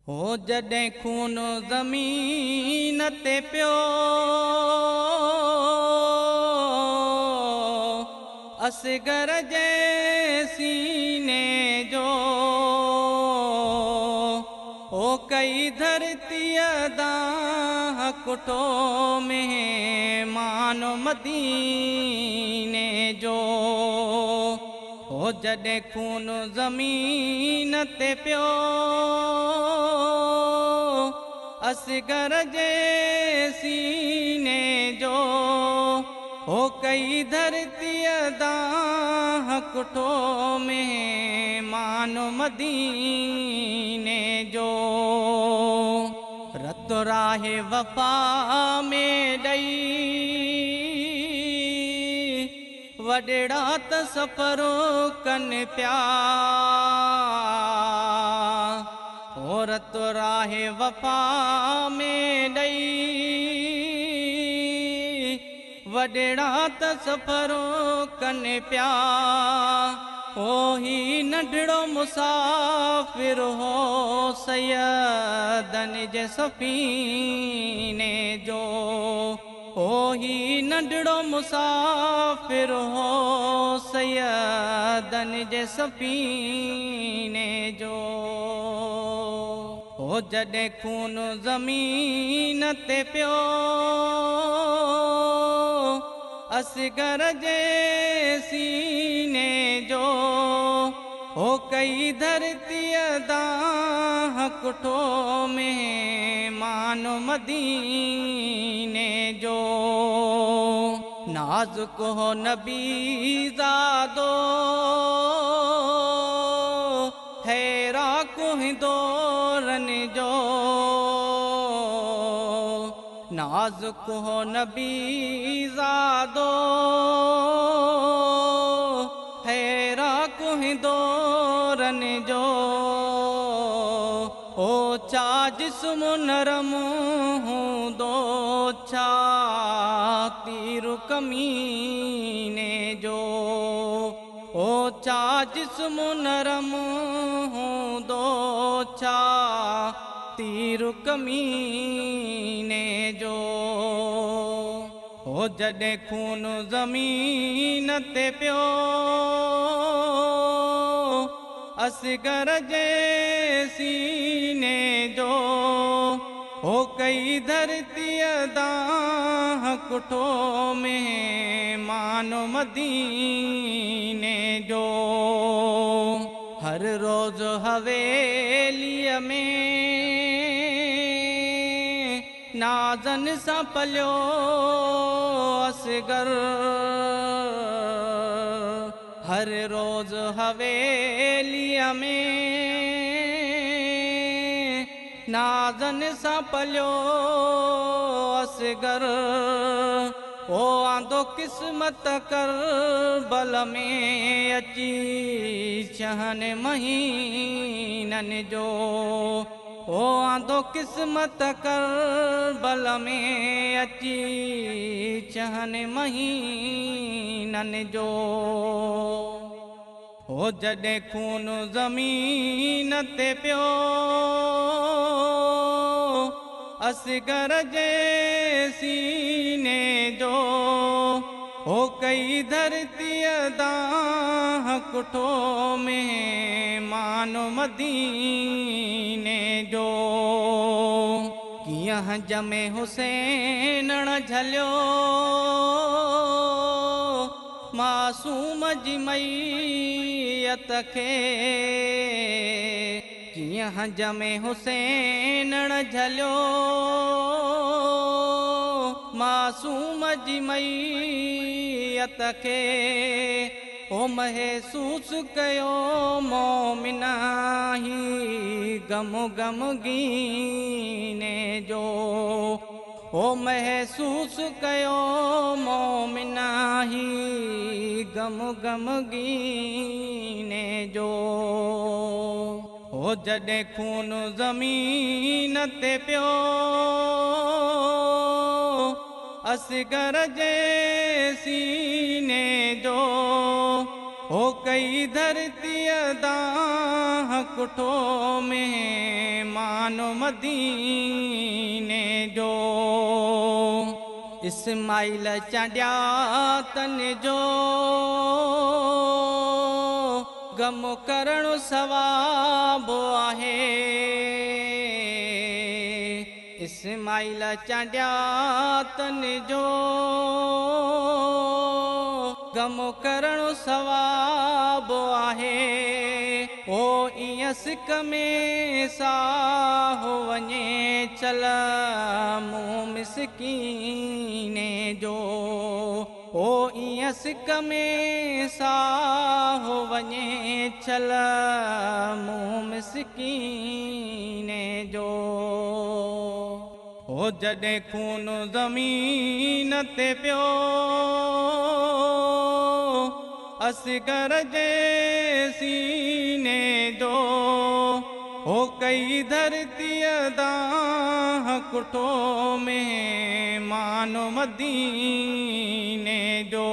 हो जॾहिं खून ज़मीन ते पियो असगर जे सीने जो हो कई धरतीअ दाह कुठो मेहमान मदीने जो हो जॾहिं खून ज़मीन ते पियो असगर जे सीने जो हो कई धरतीअ दाह कुठो मेहमान मदीने जो रत राहे वफ़ा में ॾई वॾेड़ा त सफ़रो कनि पिया हो रत राहे वफ़ा में ॾई वॾेड़ा त सफ़रो कनि पिया हो ही नंढड़ो मुसाफ़िर हो सैयदनि जे सफ़ीने जो हो ही नंढड़ो मुसाफ़िर हो सैयदनि जे सफ़ीने जो हो जॾहिं खून ज़मीन ते पियो असगर जे सीने जो हो कई धरतीअ दाह कुठो मेहमान मदीने जो नाज़ुक हो नबी ज़ादो हैरा कुहिंदो रन जो नाज़ुक हो नबी ज़ादो हैरा कुहिंदो रन जो ओ चा जिस्म नरम हूंदो छा तीर कमीने जो ओ चा जिस्म नरम हूंदो छा तीर कमीने जो हो जॾहिं खून ज़मीन ते पियो असगर जे सीने जो हो कई धरतीअ दाह कुठो मेहमान मदीने जो हर रोज़ हवेलीअ में नाज़न सां पलियो असगर हर रोज़ हवेलीअ में नाज़न सां पलियो असगर ओ आंदो क़िस्मत करबल में अची छहन महीननि जो ओ आंदो क़िस्मत करबल में अची छहन महीननि जो हो जॾहिं खून ज़मीन ते पियो असगर जे सीने जो हो कई धरतीअ दाह कुठो मेहमान मदीने जो कीअं हंज में हुसैन झलियो मासूम जी मैयत खे कीअं हंज में हुसैन झलियो मासूम जी मैयत खे हो महसूस कयो मोमिना ही गम गमगीने जो हो महसूस कयो मोमिना ही गम गमगीने जो हो जॾहिं खून ज़मीन ते पियो असगर जे सीने जो हो कई धरतीअ दाह कुठो मेहमान मानो मदीने जो इस्माइल चांडिया तन जो गम करण सवाब आहे इस्माइल चांडिया तन जो गम करण सवाब आहे ओ इं सिक में साह वञे चल मूं मिसकीने जो ओ इं सिक में साह वञे चल मूं मिसकीने जो ओ जॾहिं खून ज़मीन ते पियो असगर जे सीने जो हो कई धरतीअ दाह कुठो में मानो मदीने जो